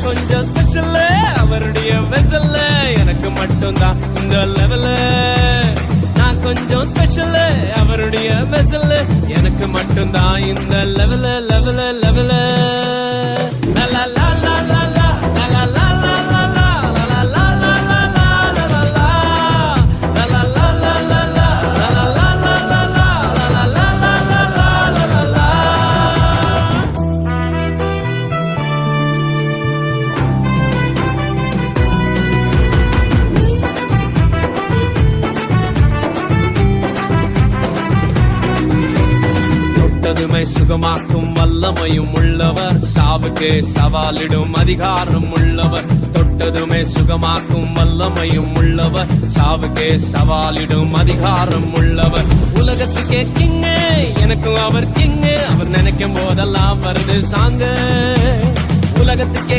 கொஞ்சம் ஸ்பெஷல், அவருடைய வெசல் எனக்கு மட்டும்தான் இந்த லெவல். நான் கொஞ்சம் ஸ்பெஷல், அவருடைய வெசல் எனக்கு மட்டும்தான் இந்த லெவல் லெவல் லெவல். லா லா லா லா லா லா லா லா லா லா லா லா லா லா லா லா லா. தொட்டதுமை சுகமாக்கும் வல்லமையும் உள்ளவர், சாவுக்கு சவாலிடும் அதிகாரம் உள்ளவர். தொட்டதுமே சுகமாக்கும் வல்லமையும் உள்ளவர், சாவுக்கு சவாலிடும் அதிகாரம் உள்ளவர். உலகத்துக்கே கிங்கு, எனக்கும் அவர் கிங்கு. அவர் நினைக்கும் போதெல்லாம் வருது சாங்கு. உலகத்துக்கே